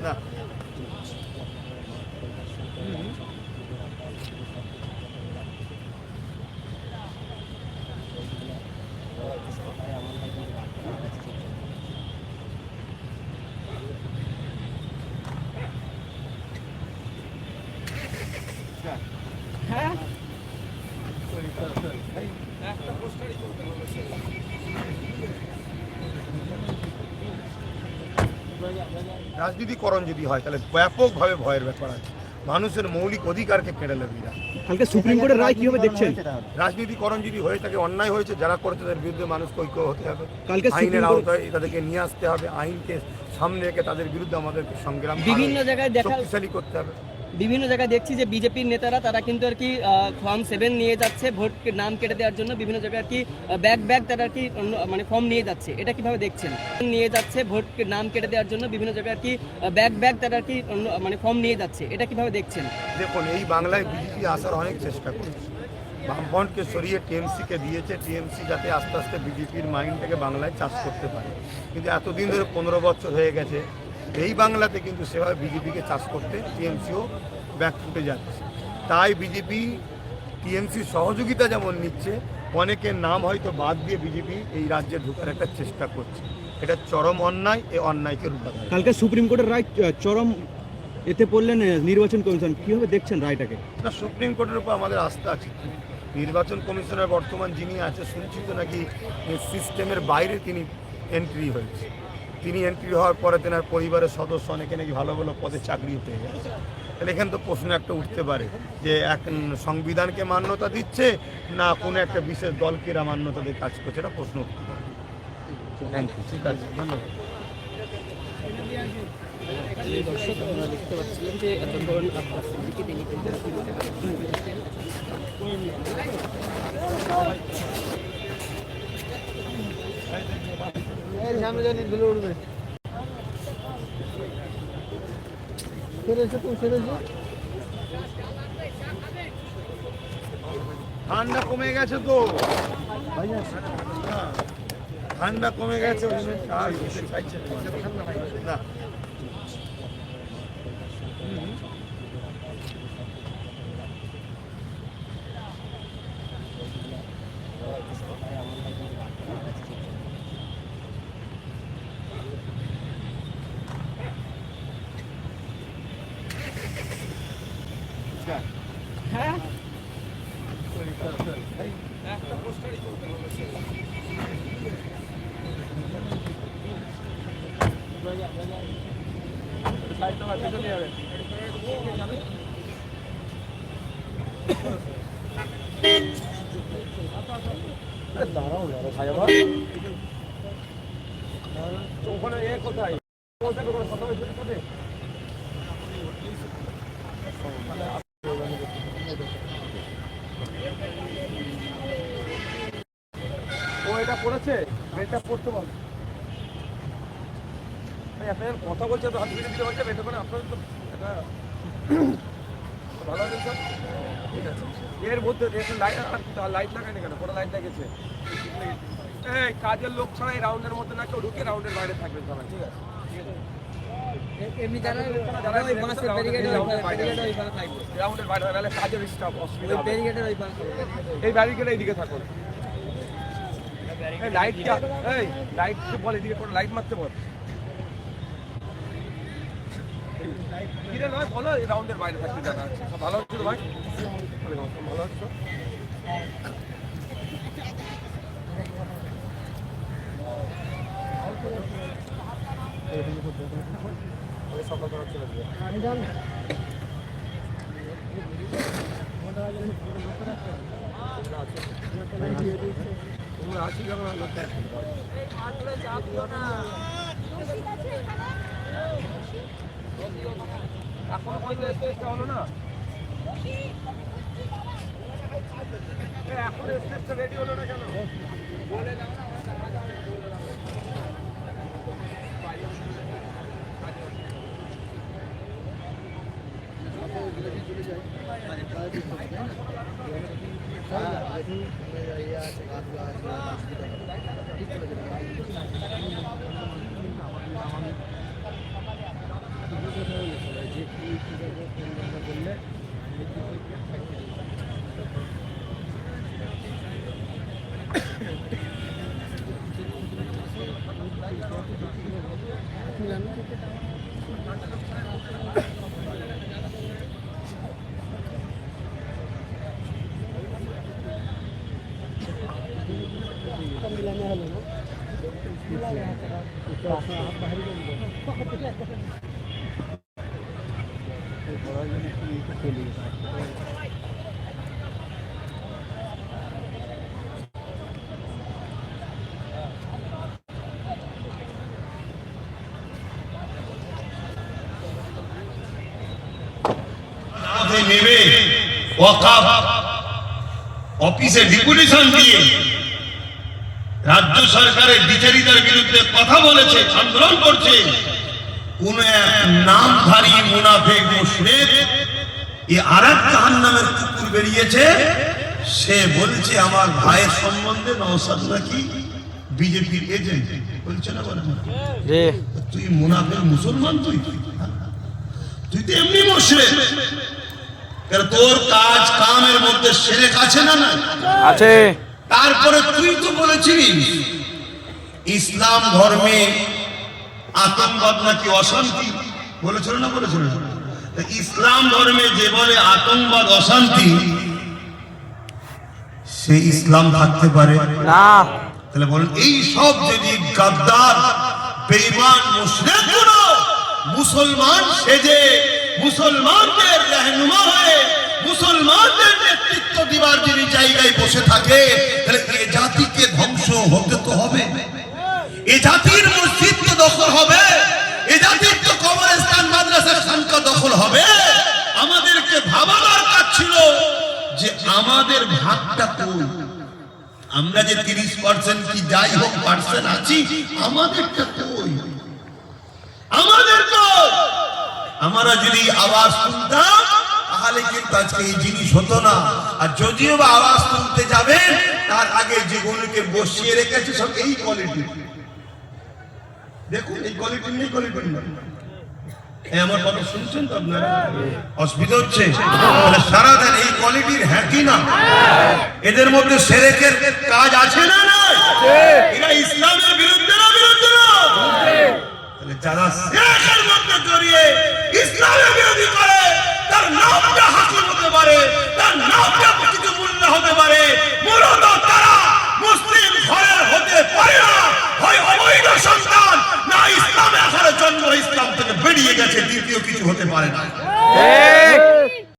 না হ্যাঁ রাজনীতিকরণ যদি হয় তাহলে ব্যাপকভাবে ভয়ের ব্যাপার আছে। মানুষের মৌলিক অধিকারকে কেড়ে নেবে এরা। কালকে সুপ্রিম কোর্টের রায় কিভাবে দেখছেন? রাজনীতিকরণ যদি হয়ে থাকে, অন্যায় হয়েছে যারা করেছে তাদের বিরুদ্ধে মানুষকে ঐক্য হতে হবে, কালকে আইনের আওতায় তাদেরকে নিয়ে আসতে হবে, আইনকে সামনে রেখে তাদের বিরুদ্ধে আমাদেরকে সংগ্রাম বিভিন্ন জায়গায় শক্তিশালী করতে হবে। বিভিন্ন জায়গায় দেখছি যে বিজেপির নেতারা তারা কিন্তু আর কি ফর্ম 7 নিয়ে যাচ্ছে ভোট নাম কেটে দেওয়ার জন্য। বিভিন্ন জায়গায় আর কি ব্যাগ তারা আর কি মানে ফর্ম নিয়ে যাচ্ছে, এটা কিভাবে দেখছেন? নিয়ে যাচ্ছে ভোট নাম কেটে দেওয়ার জন্য বিভিন্ন জায়গায় আর কি ব্যাগ তারা আর কি মানে ফর্ম নিয়ে যাচ্ছে, এটা কিভাবে দেখছেন? দেখুন, এই বাংলায় বিজেপি আসার অনেক চেষ্টা করেছে, বামফ্রন্টকে সরিয়ে টিএমসিকে দিয়েছে, টিএমসি যাতে আস্তে আস্তে বিজেপির মাইন্ডটাকে বাংলায় চাষ করতে পারে। কিন্তু এতদিন ধরে 15 বছর হয়ে গেছে এই বাংলাতে কিন্তু সেভাবে বিজেপিকে চাষ করতে টিএমসিও ব্যাকফুটে যাচ্ছে। তাই বিজেপি টিএমসির সহযোগিতা যেমন নিচ্ছে, অনেকের নাম হয়তো বাদ দিয়ে বিজেপি এই রাজ্যে ঢোকার একটা চেষ্টা করছে। এটা চরম অন্যায়, এই অন্যায়কে রুখতে হবে। কালকে সুপ্রিম কোর্টের রায় চরম এতে পড়লেন নির্বাচন কমিশন, কিভাবে দেখছেন রায়টাকে? না, সুপ্রিম কোর্টের উপর আমাদের আস্থা আছে। নির্বাচন কমিশনের বর্তমান যিনি আছে, শুনছি তো নাকি সিস্টেমের বাইরে তিনি এন্ট্রি হয়েছে। তিনি এন্ট্রি হওয়ার পরে তেনার পরিবারের সদস্য অনেকে নাকি ভালো ভালো পদে চাকরি পেয়ে গেছে। তাহলে এখানে তো প্রশ্ন একটা উঠতে পারে যে এক সংবিধানকে মান্যতা দিচ্ছে না কোনো একটা বিশেষ দলকে এরা মান্যতা দিয়ে কাজ করছে, এটা প্রশ্ন উঠতে পারে। থ্যাংক ইউ, ঠিক আছে, ধন্যবাদ। দর্শক আমরা দেখতে পাচ্ছিলাম যে এতক্ষণ আপনার সিদ্দিকী তিনি কিন্তু ঠান্ডা কমে গেছে তো, ঠান্ডা কমে গেছে, ওই জন্য আর যেতে চাইছে না। হ্যাঁ ওখানে এ কোথায় কথা হয়েছে সাথে? ও এটা পড়েছে, এটা পড়তে বল। আপনার কথা বলছে তো হাত ধীরে ধীরে বলছে, এটা মানে আপনার তো এটা ভালো আছে স্যার, ঠিক আছে। এর মধ্যে লাইট লাগায়নি কেন? কোনো লাইট লাগিয়েছে? এই কাজের লোক ছাড়া এই রাউন্ডের মধ্যে না কেউ ঢুকে রাউন্ডের বাইরে থাকবেন সবাই, ঠিক আছে? এমনি যারা ওই বাসের ব্যারিকেডের ওইখানে থাকবে, রাউন্ডের বাইরে তাহলে কাজের স্টাফ অসুবিধা হবে। ব্যারিকেডের ওইখানে এই ব্যারিকেড এইদিকে থাকুন। এই লাইটটা, এই লাইট বল, এদিকে কোনো লাইট মারতে বল। কিরে নয় বলো, এই রাউন্ডের বাইরে থাকতে জানা আছে। সব ভালো হচ্ছে তো ভাই? ভালো হচ্ছে। সকাল করা চলে যাবে। তোমরা আসি কেমন এখন পয়সা হলো না, এখন স্টেজটা রেডি হলো না কেন? নেবে ওয়াকাফ অফিসে ডেপুটেশন দিয়ে রাজ্য সরকারের বিচারিতার বিরুদ্ধে কথা বলেছে, আন্দোলন করছে, কোন এক নামধারী মুনাফিক মুশরিক এই আরেক জাহান্নামের কুকুর বেরিয়েছে, সে বলছে আমার ভাইয়ের সম্বন্ধে নওশাদ নাকি বিজেপির এজেন্ট। বলছে না বলে তুই মুনাফিক মুসলমান, তুই তো এমনি মুশরিক। তোর কাজ কামের মধ্যে শিরক আছে না? না আছে। তারপরে তুই তো বলেছিস ইসলাম ধর্মে আতঙ্কবাদ নাকি অশান্তি, বলেছিল না? বলেছিল। ইসলাম ধর্মে যে বলে আতঙ্কবাদ অশান্তি, সে ইসলাম থাকতে পারে না? তাহলে বলেন এই সব যদি গাদ্দার বেঈমান মুশরিকগুলো মুসলমান সেজে মুসলমানদের রহনুমা হয়ে মুসলমানদের নেতৃত্ব দিবার যিনি জায়গায় বসে থাকে, তাহলে এই জাতিকে ধ্বংস হতে তো হবে, এই জাতির মসজিদ তো দখল হবে, এই জাতির তো কবরস্থান মাদ্রাসা খানকা দখল হবে। আমাদেরকে ভাবা দরকার ছিল যে আমাদের ভাগটা কই, আমরা যে 30% কি যাই হোক পার্সেন্ট আছি, আমাদেরটা কই, আমাদের কই? আমরা যদি আওয়াজ শুনতাম তাহলে কিন্তু আজকে এই জিনিস হতো না। আর যদিও বা আওয়াজ শুনতে যাবেন, তার আগে যেগুলোকে বসিয়ে রেখেছে সব এই কোয়ালিটি। দেখুন এই কোয়ালিটি নেই, কোয়ালিটি নেই। আমার কথা শুনছেন তো আপনারা? অসুবিধা হচ্ছে? সারাদিন এই কোয়ালিটির হ্যাঁ কি না? এদের মধ্যে শিরকের কাজ আছে না? না, এরা ইসলামের বিরুদ্ধে না? বিরুদ্ধে না? যারা শিরকের মধ্যে জড়িয়ে ইসলামের বিরোধী করে, তার নামটা হাসিল হতে পারে, তার নামটা কিছু মূল্য হতে পারে, মূলত তারা মুসলিম ঘরের হতে পারে না, হয় অবৈধ সন্তান, না ইসলামের ঘরে জন্ম, ইসলাম থেকে বেরিয়ে গেছে, দ্বিতীয় কিছু হতে পারে না।